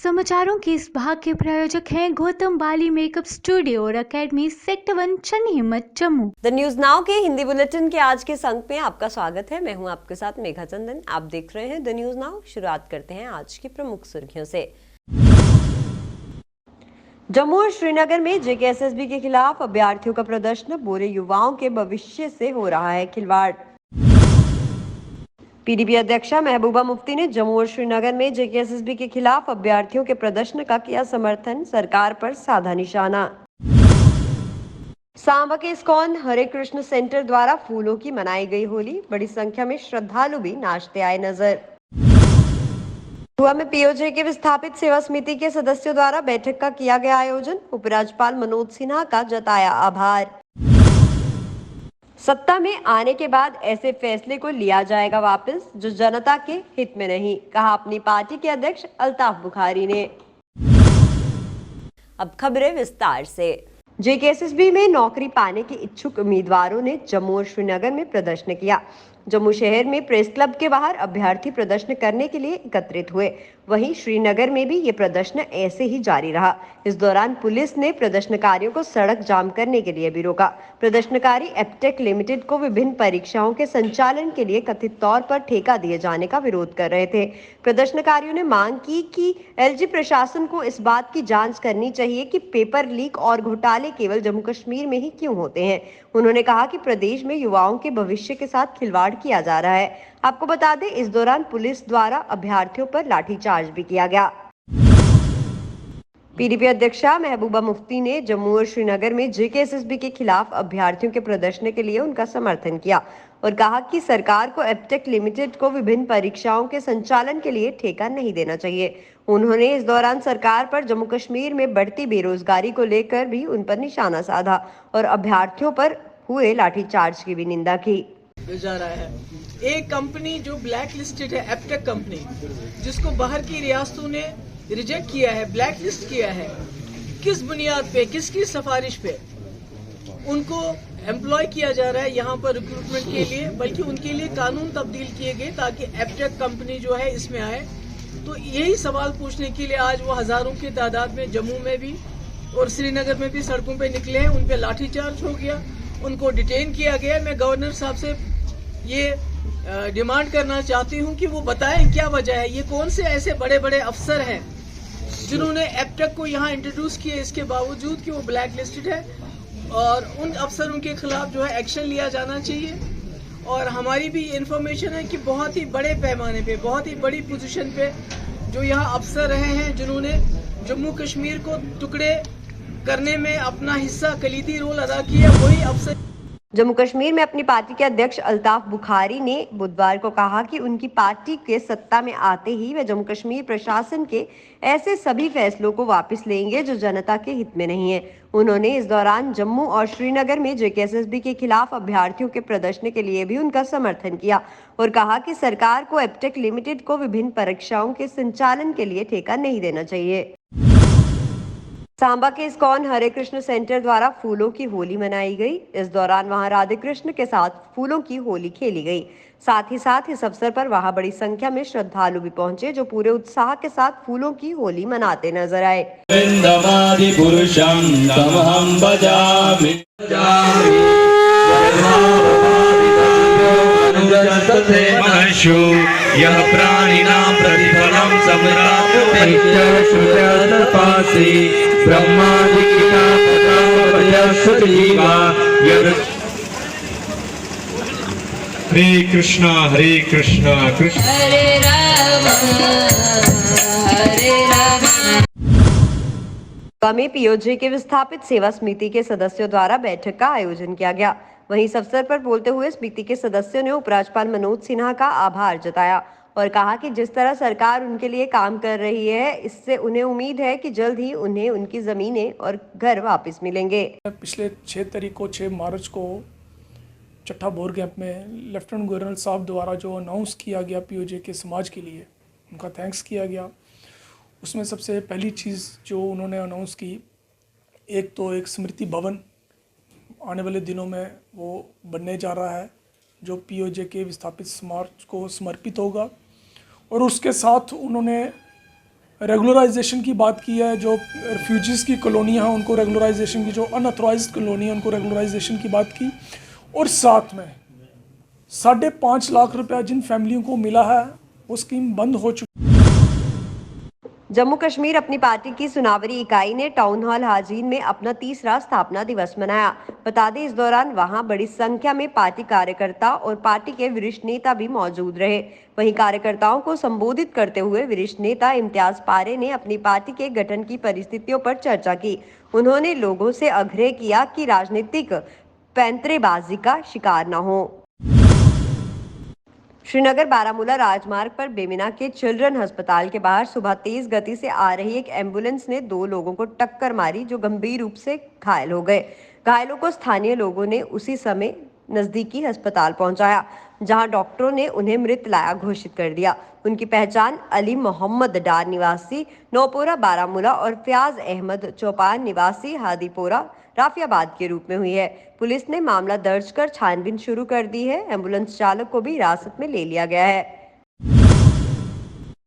समाचारों के इस भाग के प्रायोजक हैं गौतम बाली मेकअप स्टूडियो और एकेडमी सेक्टर 1 चन्नी हिम्मत जम्मू। द न्यूज नाउ के हिंदी बुलेटिन के आज के अंक में आपका स्वागत है। मैं हूं आपके साथ मेघा चंदन। आप देख रहे हैं द न्यूज नाउ। शुरुआत करते हैं आज की प्रमुख सुर्खियों से। जम्मू और श्रीनगर में जेकेएसएसबी के खिलाफ अभ्यर्थियों का प्रदर्शन, बोले युवाओं के भविष्य से हो रहा है खिलवाड़। पीडीपी अध्यक्षा महबूबा मुफ्ती ने जम्मू और श्रीनगर में जेकेएसएसबी के खिलाफ अभ्यर्थियों के प्रदर्शन का किया समर्थन, सरकार पर साधा निशाना। सांबा के इस्कॉन हरे कृष्ण सेंटर द्वारा फूलों की मनाई गई होली, बड़ी संख्या में श्रद्धालु भी नाचते आए नजर। हुआ में पीओजे के विस्थापित सेवा समिति के सदस्यों द्वारा बैठक का किया गया आयोजन, उपराज्यपाल मनोज सिन्हा का जताया आभार। सत्ता में आने के बाद ऐसे फैसले को लिया जाएगा वापस जो जनता के हित में नहीं, कहा अपनी पार्टी के अध्यक्ष अल्ताफ बुखारी ने। अब खबरें विस्तार से। जेकेएसएसबी में नौकरी पाने के इच्छुक उम्मीदवारों ने जम्मू और श्रीनगर में प्रदर्शन किया। जम्मू शहर में प्रेस क्लब के बाहर अभ्यर्थी प्रदर्शन करने के लिए एकत्रित हुए। वहीं श्रीनगर में भी ये प्रदर्शन ऐसे ही जारी रहा। इस दौरान पुलिस ने प्रदर्शनकारियों को सड़क जाम करने के लिए भी रोका। प्रदर्शनकारी एप्टेक लिमिटेड को विभिन्न परीक्षाओं के संचालन के लिए कथित तौर पर ठेका दिए जाने का विरोध कर रहे थे। प्रदर्शनकारियों ने मांग की कि एलजी प्रशासन को इस बात की जांच करनी चाहिए कि पेपर लीक और घोटाले केवल जम्मू कश्मीर में ही क्यों होते हैं। उन्होंने कहा कि प्रदेश में युवाओं के भविष्य के साथ खिलवाड़ किया जा रहा है। आपको बता दें, इस दौरान पुलिस द्वारा अभ्यर्थियों पर लाठीचार्ज भी किया गया। पीडीपी अध्यक्षा महबूबा मुफ्ती ने जम्मू और श्रीनगर में जेकेएसएसबी के खिलाफ अभ्यर्थियों के प्रदर्शन के लिए उनका समर्थन किया और कहा कि सरकार को एप्टेक लिमिटेड को विभिन्न परीक्षाओं के संचालन के लिए ठेका नहीं देना चाहिए। उन्होंने इस दौरान सरकार पर जम्मू कश्मीर में बढ़ती बेरोजगारी को लेकर भी उन पर निशाना साधा और अभ्यर्थियों पर हुए लाठीचार्ज की भी निंदा की। जा रहा है एक कंपनी जो ब्लैक लिस्टेड है, एप्टेक कंपनी, जिसको बाहर की रियासतों ने रिजेक्ट किया है, ब्लैक लिस्ट किया है, किस बुनियाद पे, किसकी सिफारिश पे उनको एम्प्लॉय किया जा रहा है यहाँ पर रिक्रूटमेंट के लिए, बल्कि उनके लिए कानून तब्दील किए गए ताकि एप्टेक कंपनी जो है इसमें आए। तो यही सवाल पूछने के लिए आज वो हजारों की तादाद में जम्मू में भी और श्रीनगर में भी सड़कों पे निकले हैं। उन पे लाठीचार्ज हो गया, उनको डिटेन किया गया। मैं गवर्नर साहब से ये डिमांड करना चाहती हूँ कि वो बताएं क्या वजह है। ये कौन से ऐसे बड़े बड़े अफसर हैं जिन्होंने एप्टेक को यहाँ इंट्रोड्यूस किया, इसके बावजूद कि वो ब्लैक लिस्टेड है, और उन अफसरों के खिलाफ जो है एक्शन लिया जाना चाहिए। और हमारी भी इंफॉर्मेशन है कि बहुत ही बड़े पैमाने पे, बहुत ही बड़ी पोजीशन पे जो यहाँ अफसर रहे हैं, जिन्होंने जम्मू कश्मीर को टुकड़े करने में अपना हिस्सा, कलीदी रोल अदा किया, वही अफसर। जम्मू कश्मीर में अपनी पार्टी के अध्यक्ष अल्ताफ बुखारी ने बुधवार को कहा कि उनकी पार्टी के सत्ता में आते ही वे जम्मू कश्मीर प्रशासन के ऐसे सभी फैसलों को वापस लेंगे जो जनता के हित में नहीं है। उन्होंने इस दौरान जम्मू और श्रीनगर में जेकेएसएसबी के खिलाफ अभ्यर्थियों के प्रदर्शन के लिए भी उनका समर्थन किया और कहा कि सरकार को एप्टेक लिमिटेड को विभिन्न परीक्षाओं के संचालन के लिए ठेका नहीं देना चाहिए। सांबा के इस्कॉन हरे कृष्ण सेंटर द्वारा फूलों की होली मनाई गई। इस दौरान वहां राधे कृष्ण के साथ फूलों की होली खेली गई। साथ ही साथ इस अवसर पर वहां बड़ी संख्या में श्रद्धालु भी पहुंचे जो पूरे उत्साह के साथ फूलों की होली मनाते नजर आए। यह प्राणिनां प्रतिफलं समरापते हरे कृष्णा कृष्ण हरे राम हरे राम। में पीओजे के विस्थापित सेवा समिति के सदस्यों द्वारा बैठक का आयोजन किया गया। वहीं इस अवसर पर बोलते हुए समिति के सदस्यों ने उपराज्यपाल मनोज सिन्हा का आभार जताया और कहा कि जिस तरह सरकार उनके लिए काम कर रही है, इससे उन्हें उम्मीद है कि जल्द ही उन्हें उनकी जमीनें और घर वापस मिलेंगे। पिछले 6 मार्च को चट्टा बोर कैंप में लेफ्टिनेंट गवर्नर साहब द्वारा जो अनाउंस किया गया पीओजे के समाज के लिए, उनका थैंक्स किया गया। उसमें सबसे पहली चीज़ जो उन्होंने अनाउंस की, एक तो एक स्मृति भवन आने वाले दिनों में वो बनने जा रहा है, जो पीओजे के विस्थापित समाज को समर्पित होगा। और उसके साथ उन्होंने रेगुलराइजेशन की बात की है, जो रेफ्यूजीज़ की कॉलोनियाँ हैं उनको रेगुलराइजेशन की, जो अनऑथराइज्ड कॉलोनी है उनको रेगुलराइजेशन की बात की। और साथ में 5.5 लाख रुपया जिन फैमिलियों को मिला है वो स्कीम बंद हो चुकी। जम्मू कश्मीर अपनी पार्टी की सुनावरी इकाई ने टाउन हॉल हाजीन में अपना 3रा स्थापना दिवस मनाया। बता दें इस दौरान वहां बड़ी संख्या में पार्टी कार्यकर्ता और पार्टी के वरिष्ठ नेता भी मौजूद रहे। वहीं कार्यकर्ताओं को संबोधित करते हुए वरिष्ठ नेता इम्तियाज पारे ने अपनी पार्टी के गठन की परिस्थितियों पर चर्चा की। उन्होंने लोगों से आग्रह किया कि राजनीतिक पैंतरेबाजी का शिकार न हो। श्रीनगर बारामूला राजमार्ग पर बेमिना के चिल्ड्रन अस्पताल के बाहर सुबह तेज गति से आ रही एक एम्बुलेंस ने 2 लोगों को टक्कर मारी, जो गंभीर रूप से घायल हो गए। घायलों को स्थानीय लोगों ने उसी समय नजदीकी अस्पताल पहुंचाया, जहां डॉक्टरों ने उन्हें मृतलाया घोषित कर दिया। उनकी पहचान अली मोहम्मद डार निवासी नौपोरा बारामूला और फयाज अहमद चौपान निवासी हादीपोरा राफियाबाद के रूप में हुई है। पुलिस ने मामला दर्ज कर छानबीन शुरू कर दी है। एम्बुलेंस चालक को भी हिरासत में ले लिया गया है।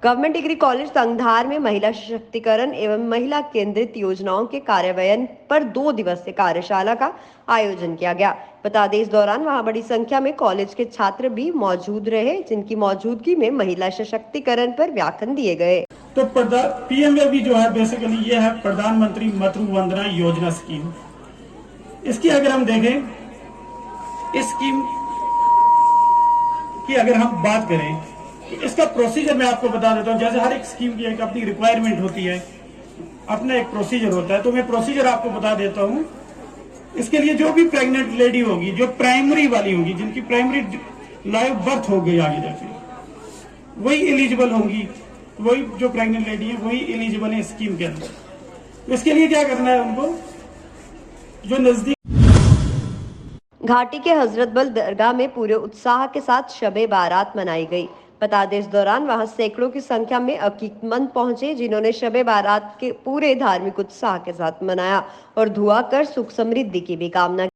गवर्नमेंट डिग्री कॉलेज तंगधार में महिला सशक्तिकरण एवं महिला केंद्रित योजनाओं के कार्यान्वयन पर 2 दिवसीय कार्यशाला का आयोजन किया गया। बता दें इस दौरान वहां बड़ी संख्या में कॉलेज के छात्र भी मौजूद रहे, जिनकी मौजूदगी में महिला सशक्तिकरण पर व्याख्यान दिए गए। तो पीएमएवी जो है बेसिकली ये है प्रधानमंत्री मातृ वंदना योजना स्कीम। इसकी अगर हम देखें, इस स्कीम की अगर हम बात करें तो इसका प्रोसीजर मैं आपको बता देता हूं। जैसे हर एक स्कीम की एक अपनी रिक्वायरमेंट होती है, अपना एक प्रोसीजर होता है, तो मैं प्रोसीजर आपको बता देता हूं। इसके लिए जो भी प्रेग्नेंट लेडी होगी, जो प्राइमरी वाली होगी, जिनकी प्राइमरी लाइव बर्थ हो गई आगे जाके, वही एलिजिबल होंगी। वही जो प्रेग्नेंट लेडी है वही एलिजिबल है स्कीम के अंदर। इसके लिए क्या करना है उनको, जो नजदीक घाटी के हजरतबल दरगाह में पूरे उत्साह के साथ शबे बारात मनाई गई। बता दें इस दौरान वहां सैकड़ों की संख्या में अकीदतमंद पहुंचे, जिन्होंने शबे बारात के पूरे धार्मिक उत्साह के साथ मनाया और दुआ कर सुख समृद्धि की भी कामना की।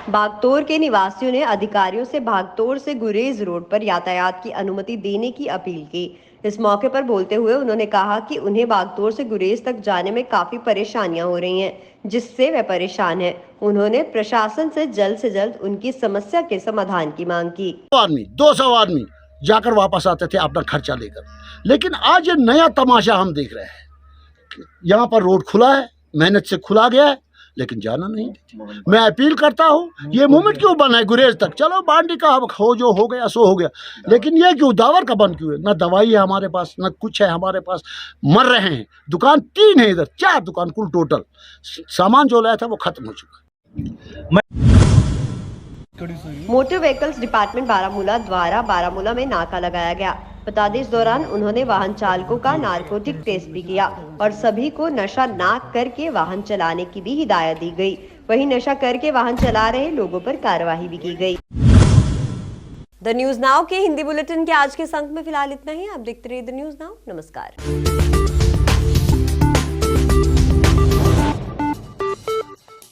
बागतोर के निवासियों ने अधिकारियों से बागतोर से गुरेज रोड पर यातायात की अनुमति देने की अपील की। इस मौके पर बोलते हुए उन्होंने कहा कि उन्हें बागतोर से गुरेज तक जाने में काफी परेशानियां हो रही हैं, जिससे वे परेशान हैं। उन्होंने प्रशासन से जल्द उनकी समस्या के समाधान की मांग की। 200 आदमी जाकर वापस आते थे अपना खर्चा लेकर, लेकिन आज ये नया तमाशा हम देख रहे हैं। यहाँ पर रोड खुला है, मेहनत से खुला गया है, लेकिन जाना नहीं देते। मैं अपील करता हूँ, ये मूवमेंट क्यों बना है गुरेज तक? चलो बांडी का हो जो हो गया सो हो गया, लेकिन ये क्यों दावर का बंद क्यों है? ना दवाई है हमारे पास, ना कुछ है हमारे पास, मर रहे हैं। दुकान 3 है, इधर 4 दुकान कुल टोटल। सामान जो लाया था वो खत्म हो चुका। मोटर व्हीकल्स डिपार्टमेंट बारामूला द्वारा बारामूला में नाका लगाया गया। बता दें इस दौरान उन्होंने वाहन चालकों का नारकोटिक टेस्ट भी किया और सभी को नशा ना करके वाहन चलाने की भी हिदायत दी गई। वहीं नशा करके वाहन चला रहे लोगों पर कार्रवाई भी की गई। द न्यूज नाउ के हिंदी बुलेटिन के आज के अंक में फिलहाल इतना ही। आप देखते रहिए द न्यूज नाउ। नमस्कार।